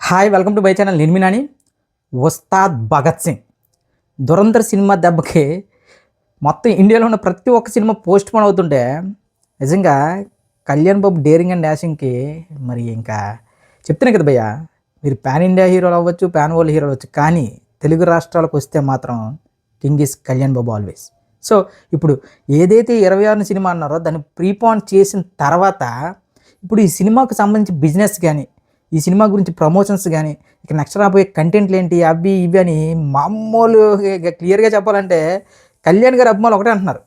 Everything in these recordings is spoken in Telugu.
Hi, welcome to my channel. నేను మీ నాని. ఉస్తాద్ భగత్ సింగ్ దురంధర్ సినిమా దెబ్బకి మొత్తం ఇండియాలో ఉన్న ప్రతి ఒక్క సినిమా పోస్ట్ పోన్ అవుతుంటే నిజంగా కళ్యాణ్ బాబు డేరింగ్ అండ్ డాషింగ్కి మరి ఇంకా చెప్తున్నాను కదా భయ్య, మీరు పాన్ ఇండియా హీరోలు అవ్వచ్చు, పాన్ వరల్డ్ హీరోలు అవ్వచ్చు, కానీ తెలుగు రాష్ట్రాలకు వస్తే మాత్రం king is Kalyan Babu always. So ఇప్పుడు ఏదైతే 26 సినిమా అన్నారో దాన్ని ప్రీపాన్ చేసిన తర్వాత ఇప్పుడు ఈ సినిమాకు సంబంధించి బిజినెస్ కానీ, ఈ సినిమా గురించి ప్రమోషన్స్ కానీ, ఇక నెక్స్ట్ రాబోయే కంటెంట్లు ఏంటి అవి ఇవి అని మామూలు క్లియర్గా చెప్పాలంటే కళ్యాణ్ గారి అభిమానులు ఒకటే అంటున్నారు,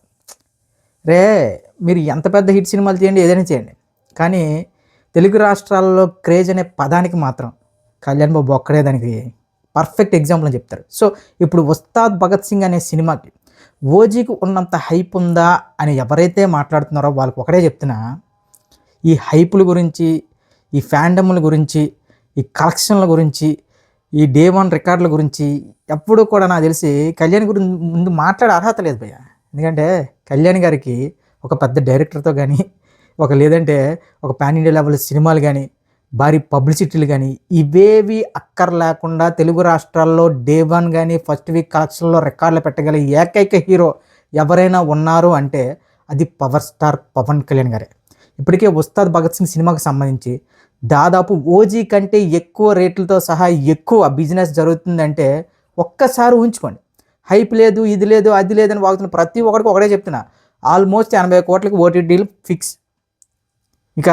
రే మీరు ఎంత పెద్ద హిట్ సినిమాలు చేయండి, ఏదైనా చేయండి, కానీ తెలుగు రాష్ట్రాల్లో క్రేజ్ అనే పదానికి మాత్రం కళ్యాణ్ బాబు ఒక్కడే దానికి పర్ఫెక్ట్ ఎగ్జాంపుల్ అని చెప్తారు. సో ఇప్పుడు ఉస్తాద్ భగత్ సింగ్ అనే సినిమాకి ఓజీకి ఉన్నంత హైప్ ఉందా అని ఎవరైతే మాట్లాడుతున్నారో వాళ్ళకి ఒకటే చెప్తున్నా, ఈ హైపుల గురించి, ఈ ఫ్యాండమ్ల గురించి, ఈ కలెక్షన్ల గురించి, ఈ డే 1 రికార్డుల గురించి ఎప్పుడూ కూడా నాకు తెలిసి కళ్యాణ్ గురించి ముందు మాట్లాడే అర్హత లేదు భయ్య. ఎందుకంటే కళ్యాణ్ గారికి ఒక పెద్ద డైరెక్టర్తో కానీ, లేదంటే ఒక పాన్ ఇండియా లెవెల్ సినిమాలు కానీ, భారీ పబ్లిసిటీలు కానీ ఇవేవి అక్కర్లేకుండా తెలుగు రాష్ట్రాల్లో డే 1 కానీ ఫస్ట్ వీక్ కలెక్షన్లో రికార్డులు పెట్టగల ఏకైక హీరో ఎవరైనా ఉన్నారు అంటే అది పవర్ స్టార్ పవన్ కళ్యాణ్ గారే. ఇప్పటికే ఉస్తాద్ భగత్ సింగ్ సినిమాకి సంబంధించి దాదాపు ఓజీ కంటే ఎక్కువ రేట్లతో సహా ఎక్కువ బిజినెస్ జరుగుతుందంటే ఒక్కసారి ఊహించుకోండి. హైప్ లేదు, ఇది లేదు, అది లేదని వాగుతున్న ప్రతి ఒక్కరికి ఒకటే చెప్తున్నా, ఆల్మోస్ట్ 80 కోట్లకి ఓటీటీలు ఫిక్స్. ఇక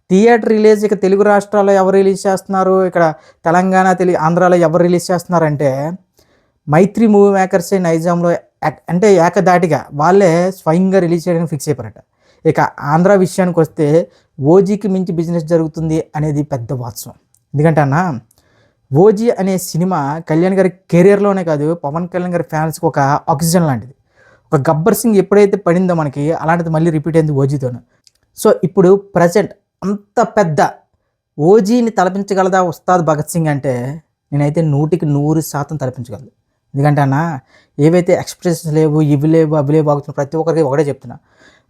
థియేటర్ రిలీజ్ ఇక తెలుగు రాష్ట్రాల్లో ఎవరు రిలీజ్ చేస్తున్నారు, ఇక్కడ తెలంగాణ, ఆంధ్రాలో ఎవరు రిలీజ్ చేస్తున్నారంటే మైత్రి మూవీ మేకర్సే నైజాంలో అంటే ఏకదాటిగా వాళ్ళే స్వయంగా రిలీజ్ చేయడానికి ఫిక్స్ అయిపోయారట. ఇక ఆంధ్ర విషయానికి వస్తే ఓజీకి మించి బిజినెస్ జరుగుతుంది అనేది పెద్ద వాస్తవం. ఎందుకంటే అన్న, ఓజీ అనే సినిమా కళ్యాణ్ గారి కెరియర్లోనే కాదు, పవన్ కళ్యాణ్ గారి ఫ్యాన్స్కి ఒక ఆక్సిజన్ లాంటిది. ఒక గబ్బర్ సింగ్ ఎప్పుడైతే పడిందో మనకి, అలాంటిది మళ్ళీ రిపీట్ అయింది ఓజీతోనే. సో ఇప్పుడు ప్రజెంట్ అంత పెద్ద ఓజీని తలపించగలదా ఉస్తాద్ భగత్ సింగ్ అంటే నేనైతే 100% తలపించగలదు. ఎందుకంటే అన్న, ఏవైతే ఎక్స్ప్రెషన్స్ లేవు, ఇవి లేవు, అవి లేవు ఆగుతున్న ప్రతి ఒక్కరికి ఒకటే చెప్తున్నా,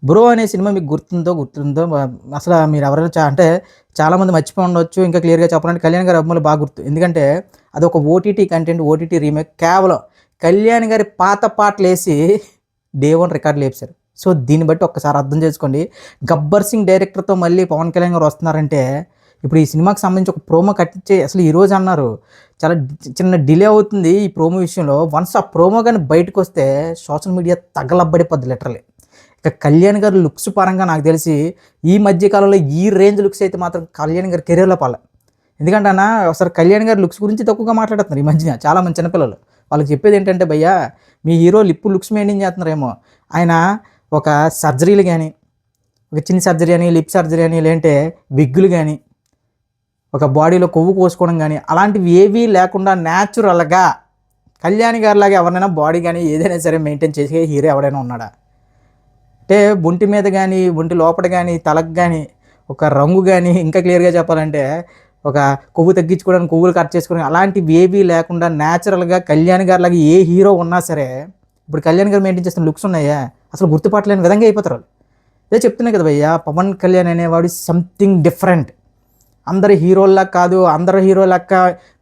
బ్రో అనే సినిమా మీకు గుర్తుందో అసలు మీరు ఎవరైనా అంటే చాలామంది మర్చిపోయి ఉండొచ్చు. ఇంకా క్లియర్గా చెప్పాలంటే కళ్యాణ్ గారి అభిమానులు బాగా గుర్తు. ఎందుకంటే అది ఒక ఓటీటీ కంటెంట్, ఓటీటీ రీమేక్. కేవలం కళ్యాణ్ గారి పాత పాటలు వేసి డే 1 రికార్డులు వేసారు. సో దీన్ని బట్టి ఒక్కసారి అర్థం చేసుకోండి, గబ్బర్ సింగ్ డైరెక్టర్తో మళ్ళీ పవన్ కళ్యాణ్ గారు వస్తున్నారంటే ఇప్పుడు ఈ సినిమాకి సంబంధించి ఒక ప్రోమో కట్టించే అసలు ఈరోజు అన్నారు, చాలా చిన్న డిలే అవుతుంది ఈ ప్రోమో విషయంలో. వన్స్ ఆ ప్రోమో కానీ బయటకు వస్తే సోషల్ మీడియా తగలబ్బడిపోద్ది లిటరలీ. ఇక కళ్యాణ్ గారు లుక్స్ పరంగా నాకు తెలిసి ఈ మధ్యకాలంలో ఈ రేంజ్ లుక్స్ అయితే మాత్రం కళ్యాణ్ గారి కెరీర్లో పాల. ఎందుకంటే అన్న, ఒకసారి కళ్యాణ్ గారి లుక్స్ గురించి తక్కువగా మాట్లాడుతున్నారు ఈ మధ్యన చాలామంది చిన్నపిల్లలు. వాళ్ళకి చెప్పేది ఏంటంటే, భయ్యా మీ హీరో లిప్ లుక్స్ మెయింటైన్ చేస్తున్నారేమో, ఆయన ఒక సర్జరీలు కానీ, ఒక చిన్న సర్జరీ అని, లిప్ సర్జరీ అని, లేదంటే విగ్గులు కానీ, ఒక బాడీలో కొవ్వు కోసుకోవడం కానీ అలాంటివి ఏవీ లేకుండా న్యాచురల్గా కళ్యాణ్ గారిలాగా ఎవరైనా బాడీ కానీ ఏదైనా సరే మెయింటైన్ చేసే హీరో ఎవరైనా ఉన్నాడా అంటే, ఒంటి మీద కానీ, ఒంటి లోపల కానీ, తలకు కానీ ఒక రంగు కానీ, ఇంకా క్లియర్గా చెప్పాలంటే ఒక కొవ్వు తగ్గించుకోవడానికి కొవ్వులు కట్ చేసుకోవడానికి అలాంటివి ఏవీ లేకుండా న్యాచురల్గా కళ్యాణ్ గారిలాగా ఏ హీరో ఉన్నా సరే ఇప్పుడు కళ్యాణ్ గారు మెయింటైన్ చేస్తున్న లుక్స్ ఉన్నాయా అసలు గుర్తుపట్టలేని విధంగా అయిపోతారు వాళ్ళు. ఇదే చెప్తున్నాయి కదా భయ్యా, పవన్ కళ్యాణ్ అనేవాడు సంథింగ్ డిఫరెంట్. అందరు హీరోల్లా కాదు, అందరు హీరో లెక్క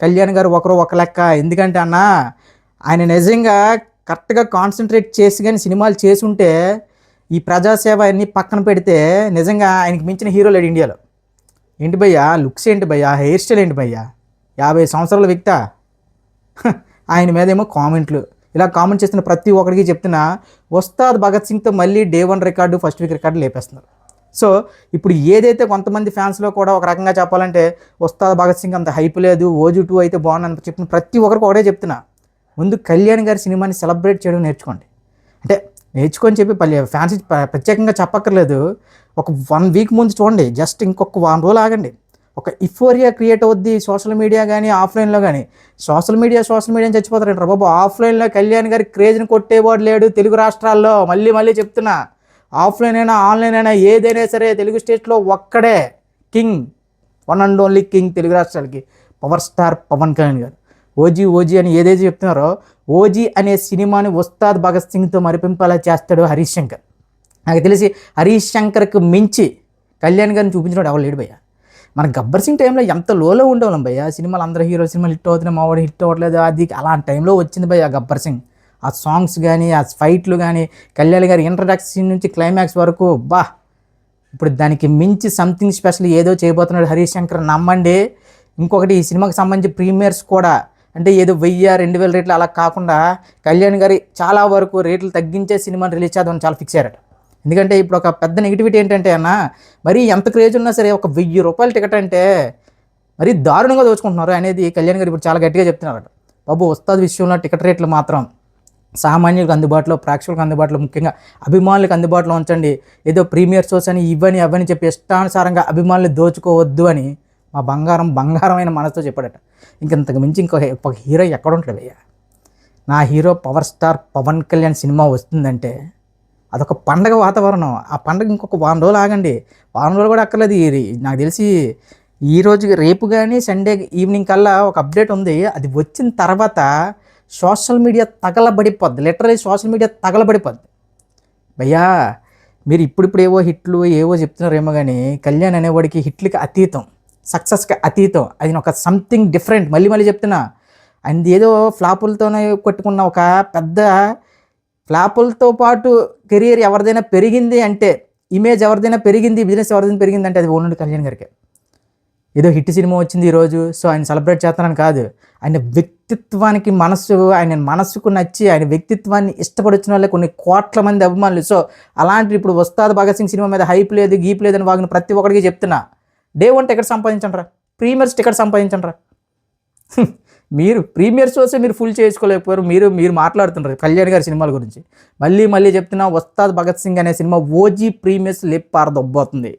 కళ్యాణ్ గారు ఒకరు ఒక లెక్క. ఎందుకంటే అన్న, ఆయన నిజంగా కరెక్ట్గా కాన్సన్ట్రేట్ చేసి కానీ సినిమాలు చేసి ఉంటే ఈ ప్రజాసేవ అన్నీ పక్కన పెడితే నిజంగా ఆయనకి మించిన హీరో లేడు ఇండియాలో. ఏంటి భయ్యా లుక్స్, ఏంటి భయ్యా హెయిర్ స్టైల్, ఏంటి భయ్యా 50 సంవత్సరాల వ్యక్తి. ఆయన మీద ఏమో కామెంట్లు, ఇలా కామెంట్ చేస్తున్న ప్రతి ఒక్కరికి చెప్తున్నా, ఉస్తాద్ భగత్ సింగ్తో మళ్ళీ day 1 record, first week record లేపేస్తున్నారు. సో ఇప్పుడు ఏదైతే కొంతమంది ఫ్యాన్స్లో కూడా ఒక రకంగా చెప్పాలంటే ఉస్తాద్ భగత్ సింగ్ అంత హైప్ లేదు, ఓజీ 2 అయితే బాగుందని చెప్పిన ప్రతి ఒక్కరికి ఒకటే చెప్తున్నా, ముందు కళ్యాణ్ గారి సినిమాని సెలబ్రేట్ చేయడం నేర్చుకోండి. అంటే నేర్చుకొని చెప్పి ఫ్యాన్స్ ప్రత్యేకంగా చెప్పక్కర్లేదు, ఒక 1 వీక్ ముందు చూడండి, జస్ట్ ఇంకొక 1 రోజులు ఆగండి, ఒక ఇఫోరియా క్రియేట్ అవుద్ది సోషల్ మీడియా కానీ, ఆఫ్లైన్లో కానీ. సోషల్ మీడియా అని చచ్చిపోతారంటారు బాబు, ఆఫ్లైన్లో కళ్యాణ్ గారి క్రేజ్ని కొట్టేవాడు లేడు తెలుగు రాష్ట్రాల్లో. మళ్ళీ చెప్తున్నా, ఆఫ్లైన్ అయినా ఆన్లైన్ అయినా ఏదైనా సరే తెలుగు స్టేట్లో ఒక్కడే king, 1 and only king Telugu రాష్ట్రాలకి, పవర్ స్టార్ పవన్ కళ్యాణ్ గారు. ఓజీ అని ఏదైతే చెప్తున్నారో, ఓజీ అనే సినిమాని ఉస్తాద్ భగత్ సింగ్తో మరిపింపేలా చేస్తాడు హరీష్ శంకర్. నాకు తెలిసి హరీష్ శంకర్కి మించి కళ్యాణ్ గారిని చూపించినాడు ఎవరు లేడు భయ్య. మన గబ్బర్ సింగ్ టైంలో ఎంత లోలో ఉండేవాళ్ళం భయ్య, సినిమాలు అందరూ హీరో సినిమాలు హిట్ అవుతున్నాయి, మా వాడు హిట్ అవ్వట్లేదు అది అలాంటి టైంలో వచ్చింది భయ్య గబ్బర్ సింగ్. ఆ సాంగ్స్ కానీ ఆ ఫైట్లు కానీ కళ్యాణ్ గారి ఇంట్రడక్షన్ నుంచి క్లైమాక్స్ వరకు బా. ఇప్పుడు దానికి మించి సంథింగ్ స్పెషల్ ఏదో చేయబోతున్నాడు హరీష్ శంకర్, నమ్మండి. ఇంకొకటి ఈ సినిమాకి సంబంధించి ప్రీమియర్స్ కూడా అంటే ఏదో 1000-2000 రేట్లు అలా కాకుండా కళ్యాణ్ గారి చాలా వరకు రేట్లు తగ్గించే సినిమాని రిలీజ్ చేద్దామని చాలా ఫిక్స్ అయ్యారట. ఎందుకంటే ఇప్పుడు ఒక పెద్ద నెగిటివిటీ ఏంటంటే అన్న, మరీ ఎంత క్రేజ్ ఉన్నా సరే ఒక 1000 రూపాయల టికెట్ అంటే మరీ దారుణంగా దోచుకుంటున్నారు అనేది కళ్యాణ్ గారు ఇప్పుడు చాలా గట్టిగా చెప్తున్నారట. బాబు ఉస్తాద్ విషయంలో టికెట్ రేట్లు మాత్రం సామాన్యులకు అందుబాటులో, ప్రేక్షకులకు అందుబాటులో, ముఖ్యంగా అభిమానులకు అందుబాటులో ఉంచండి. ఏదో ప్రీమియర్ షోస్ అని ఇవని అవని చెప్పి ఇష్టానుసారంగా అభిమానులు దోచుకోవద్దు అని మా బంగారమైన మనసుతో చెప్పాడట. ఇంతకు మించి ఒక హీరో ఎక్కడ ఉంటాడు భయ్య? నా hero power star Pawan Kalyan cinema వస్తుందంటే అదొక పండగ వాతావరణం. ఆ పండగ ఇంకొక వారం రోజులు ఆగండి, వారం రోజులు కూడా అక్కర్లేదు. నాకు తెలిసి ఈ రోజు రేపు కానీ సండే ఈవినింగ్ కల్లా ఒక అప్డేట్ ఉంది. అది వచ్చిన తర్వాత సోషల్ మీడియా తగలబడిపోద్ది, లిటరలీ సోషల్ మీడియా తగలబడిపోద్ది భయ్యా. మీరు ఇప్పుడు ఏవో చెప్తున్నారేమో కానీ కళ్యాణ్ అనేవాడికి హిట్లకి అతీతం, సక్సెస్కి అతీతం. అది ఒక సంథింగ్ డిఫరెంట్. మళ్ళీ చెప్తున్నా, అది ఏదో ఫ్లాపులతోనే కొట్టుకున్న ఒక పెద్ద ఫ్లాపులతో పాటు కెరియర్ ఎవరిదైనా పెరిగింది అంటే, ఇమేజ్ ఎవరిదైనా పెరిగింది, బిజినెస్ ఎవరిదైనా పెరిగింది అంటే అది ఓన్లీ కళ్యాణ్ గారికి. ఏదో హిట్ సినిమా వచ్చింది ఈరోజు సో ఆయన సెలబ్రేట్ చేస్తానని కాదు, ఆయన వ్యక్తిత్వానికి ఆయన మనసుకు నచ్చి ఆయన వ్యక్తిత్వాన్ని ఇష్టపడొచ్చిన వాళ్ళే కొన్ని కోట్ల మంది అభిమానులు. సో అలాంటి ఇప్పుడు ఉస్తాద్ భగత్ సింగ్ సినిమా మీద హైప్ లేదు గీప్ లేదని వాగిన ప్రతి ఒక్కడికి చెప్తున్నా, డే 1 టికెట్ సంపాదించండి, ప్రీమియర్స్ టికెట్ సంపాదించండి. మీరు ప్రీమియర్ షోసే మీరు ఫుల్ చేసుకోలేకపోయారు. మీరు మాట్లాడుతున్నారు కళ్యాణ్ గారి సినిమాల గురించి. మళ్ళీ చెప్తున్నా, ఉస్తాద్ భగత్ సింగ్ అనే సినిమా ఓజీ ప్రీమియర్స్ లేపారదొబ్బోతుంది.